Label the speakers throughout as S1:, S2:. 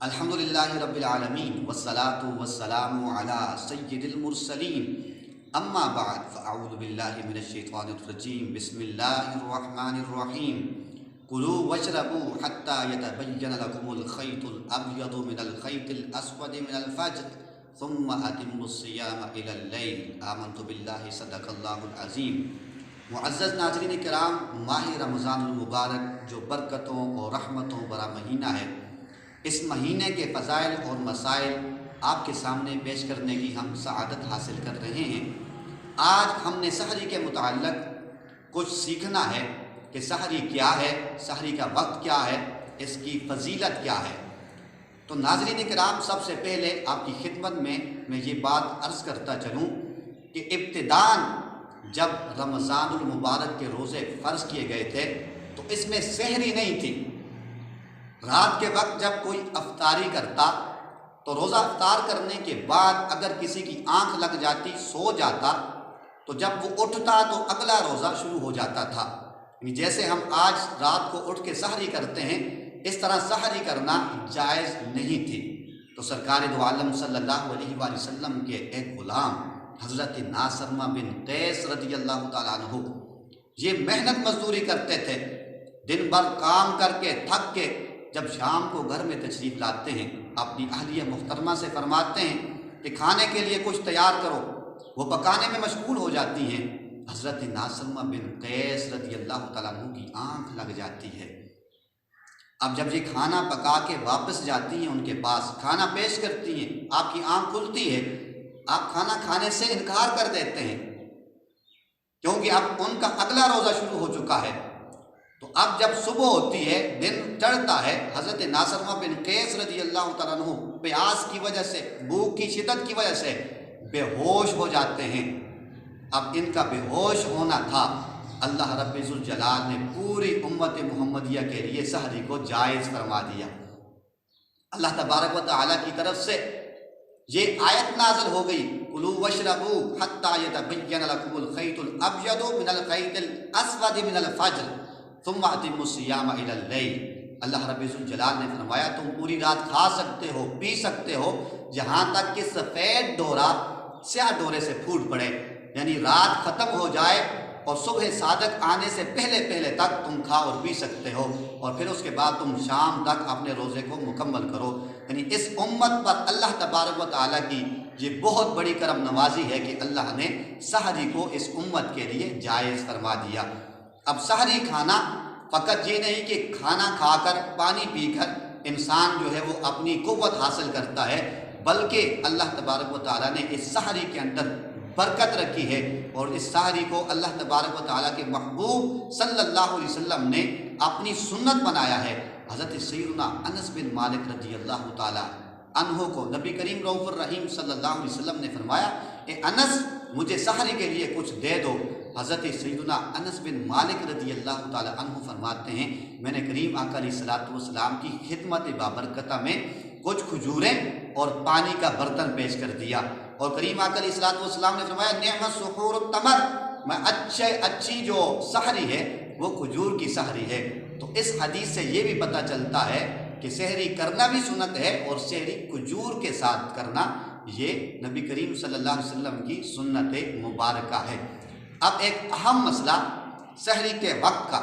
S1: الحمدللہ رب العالمین والصلاة والسلام علی سید المرسلین اما بعد فاعوذ باللہ من الشیطان الرجیم بسم اللہ الرحمن الرحیم کلوا واشربوا حتی یتبین لکم الخیط الابیض من الخیط الاسود من الفجر ثم اتموا الصیام الی اللیل آمنت باللہ صدق اللہ العظیم۔ معزز ناظرین کرام، ماہ رمضان المبارک جو برکتوں اور رحمتوں بھرا مہینہ ہے، اس مہینے کے فضائل اور مسائل آپ کے سامنے پیش کرنے کی ہم سعادت حاصل کر رہے ہیں۔ آج ہم نے سحری کے متعلق کچھ سیکھنا ہے کہ سحری کیا ہے، سحری کا وقت کیا ہے، اس کی فضیلت کیا ہے۔ تو ناظرین کرام، سب سے پہلے آپ کی خدمت میں یہ بات عرض کرتا چلوں کہ ابتداً جب رمضان المبارک کے روزے فرض کیے گئے تھے تو اس میں سحری نہیں تھی۔ رات کے وقت جب کوئی افطاری کرتا تو روزہ افطار کرنے کے بعد اگر کسی کی آنکھ لگ جاتی، سو جاتا، تو جب وہ اٹھتا تو اگلا روزہ شروع ہو جاتا تھا۔ یعنی جیسے ہم آج رات کو اٹھ کے سحری کرتے ہیں، اس طرح سحری کرنا جائز نہیں تھی۔ تو سرکار دو عالم صلی اللہ علیہ وآلہ وسلم کے ایک غلام حضرت ناصرمہ بن قیس رضی اللہ تعالیٰ عنہ یہ محنت مزدوری کرتے تھے، دن بھر کام کر کے تھک کے جب شام کو گھر میں تشریف لاتے ہیں، اپنی اہلیہ محترمہ سے فرماتے ہیں کہ کھانے کے لیے کچھ تیار کرو، وہ پکانے میں مشغول ہو جاتی ہیں۔ حضرت ناصرمہ بن قیس رضی اللہ تعالیٰ عنہ کی آنکھ لگ جاتی ہے۔ اب جب یہ کھانا پکا کے واپس جاتی ہیں ان کے پاس، کھانا پیش کرتی ہیں، آپ کی آنکھ کھلتی ہے، آپ کھانا کھانے سے انکار کر دیتے ہیں کیونکہ اب ان کا اگلا روزہ شروع ہو چکا ہے۔ تو اب جب صبح ہوتی ہے، دن چڑھتا ہے، حضرت ناصرمہ بن قیس رضی اللہ تعالیٰ عنہ پیاس کی وجہ سے، بھوک کی شدت کی وجہ سے بے ہوش ہو جاتے ہیں۔ اب ان کا بے ہوش ہونا تھا، اللہ رب ذوالجلال نے پوری امت محمدیہ کے لیے سحری کو جائز فرما دیا۔ اللہ تبارک و تعالیٰ کی طرف سے یہ آیت نازل ہو گئی، کلوا واشربوا حتی یتبین لکم الخیط الابیض من الخیط الاسود من الفجر ثم اتموا الصیام الی اللیل۔ اللہ رب ذوالجلال نے فرمایا تم پوری رات کھا سکتے ہو، پی سکتے ہو، جہاں تک کہ سفید ڈورا سیاہ ڈورے سے پھوٹ پڑے، یعنی رات ختم ہو جائے اور صبح صادق آنے سے پہلے تک تم کھا اور پی سکتے ہو، اور پھر اس کے بعد تم شام تک اپنے روزے کو مکمل کرو۔ یعنی اس امت پر اللہ تبارک و تعالیٰ کی یہ بہت بڑی کرم نوازی ہے کہ اللہ نے سحری کو اس امت کے لیے جائز فرما دیا۔ اب سحری کھانا فقط یہ نہیں کہ کھانا کھا کر، پانی پی کر انسان جو ہے وہ اپنی قوت حاصل کرتا ہے، بلکہ اللہ تبارک و تعالیٰ نے اس سحری کے اندر برکت رکھی ہے، اور اس سحری کو اللہ تبارک و تعالیٰ کے محبوب صلی اللہ علیہ وسلم نے اپنی سنت بنایا ہے۔ حضرت سیدنا انس بن مالک رضی اللہ تعالیٰ عنہ کو نبی کریم رؤوف الرحیم صلی اللہ علیہ وسلم نے فرمایا، اے انس مجھے سحری کے لیے کچھ دے دو۔ حضرت سیدنا انس بن مالک رضی اللہ تعالیٰ عنہ فرماتے ہیں، میں نے کریم آقا علیہ الصلوۃ والسلام کی خدمت بابرکتہ میں کچھ کھجوریں اور پانی کا برتن پیش کر دیا، اور کریم آقا علیہ الصلوۃ والسلام نے فرمایا نعم السحور التمر، میں اچھی جو سحری ہے وہ کھجور کی سحری ہے۔ تو اس حدیث سے یہ بھی پتہ چلتا ہے کہ سحری کرنا بھی سنت ہے، اور سحری کھجور کے ساتھ کرنا یہ نبی کریم صلی اللہ علیہ وسلم کی سنت مبارکہ ہے۔ اب ایک اہم مسئلہ سحری کے وقت کا،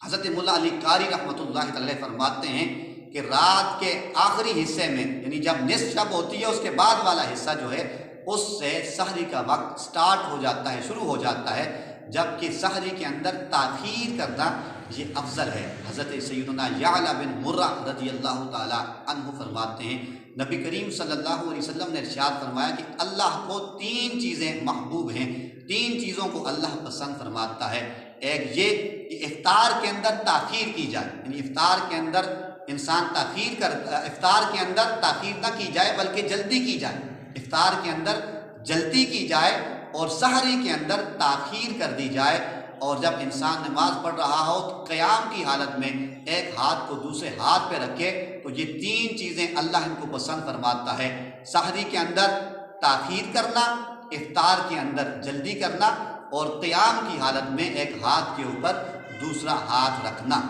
S1: حضرت مولا علی قاری رحمۃ اللہ علیہ فرماتے ہیں کہ رات کے آخری حصے میں، یعنی جب نصف شب ہوتی ہے اس کے بعد والا حصہ جو ہے، اس سے سحری کا وقت سٹارٹ ہو جاتا ہے، شروع ہو جاتا ہے، جبکہ سحری کے اندر تاخیر کرنا یہ افضل ہے۔ حضرت سیدنا یعلا بن مرہ رضی اللہ تعالی عنہ فرماتے ہیں، نبی کریم صلی اللہ علیہ وسلم نے ارشاد فرمایا کہ اللہ کو 3 چیزیں محبوب ہیں، 3 چیزوں کو اللہ پسند فرماتا ہے۔ ایک یہ کہ افطار کے اندر تاخیر کی جائے، یعنی افطار کے اندر انسان افطار کے اندر تاخیر نہ کی جائے بلکہ جلدی کی جائے، افطار کے اندر جلدی کی جائے اور سحری کے اندر تاخیر کر دی جائے، اور جب انسان نماز پڑھ رہا ہو تو قیام کی حالت میں ایک ہاتھ کو دوسرے ہاتھ پہ رکھے، تو یہ 3 چیزیں اللہ ان کو پسند فرماتا ہے۔ سحری کے اندر تاخیر کرنا، افطار کے اندر جلدی کرنا، اور قیام کی حالت میں ایک ہاتھ کے اوپر دوسرا ہاتھ رکھنا۔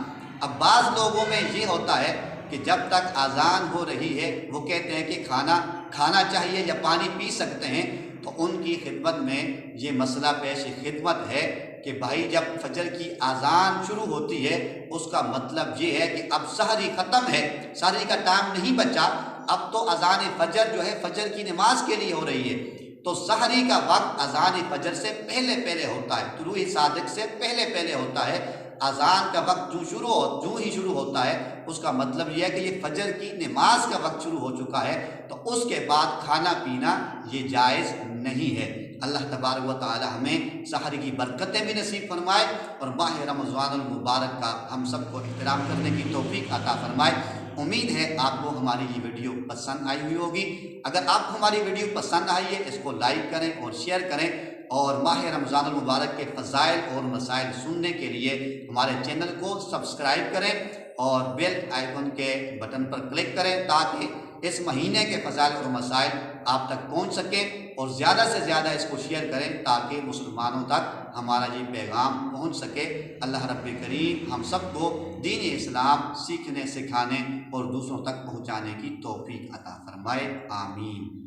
S1: اب بعض لوگوں میں یہ ہوتا ہے کہ جب تک اذان ہو رہی ہے وہ کہتے ہیں کہ کھانا چاہیے یا پانی پی سکتے ہیں، تو ان کی خدمت میں یہ مسئلہ پیش خدمت ہے کہ بھائی جب فجر کی اذان شروع ہوتی ہے اس کا مطلب یہ ہے کہ اب سحری ختم ہے، سحری کا ٹائم نہیں بچا، اب تو اذان فجر جو ہے فجر کی نماز کے لیے ہو رہی ہے۔ تو سحری کا وقت اذان فجر سے پہلے ہوتا ہے، طلوع صادق سے پہلے ہوتا ہے۔ اذان کا وقت جو ہی شروع ہوتا ہے اس کا مطلب یہ ہے کہ یہ فجر کی نماز کا وقت شروع ہو چکا ہے، تو اس کے بعد کھانا پینا یہ جائز نہیں ہے۔ اللہ تبارک و تعالی ہمیں سحر کی برکتیں بھی نصیب فرمائے اور ماہ رمضان المبارک کا ہم سب کو احترام کرنے کی توفیق عطا فرمائے۔ امید ہے آپ کو ہماری یہ ویڈیو پسند آئی ہوئی ہوگی۔ اگر آپ کو ہماری ویڈیو پسند آئی ہے اس کو لائک کریں اور شیئر کریں، اور ماہ رمضان المبارک کے فضائل اور مسائل سننے کے لیے ہمارے چینل کو سبسکرائب کریں اور بیل آئیکن کے بٹن پر کلک کریں تاکہ اس مہینے کے فضائل اور مسائل آپ تک پہنچ سکیں، اور زیادہ سے زیادہ اس کو شیئر کریں تاکہ مسلمانوں تک ہمارا یہ پیغام پہنچ سکے۔ اللہ رب کریم ہم سب کو دین اسلام سیکھنے، سکھانے اور دوسروں تک پہنچانے کی توفیق عطا فرمائے، آمین۔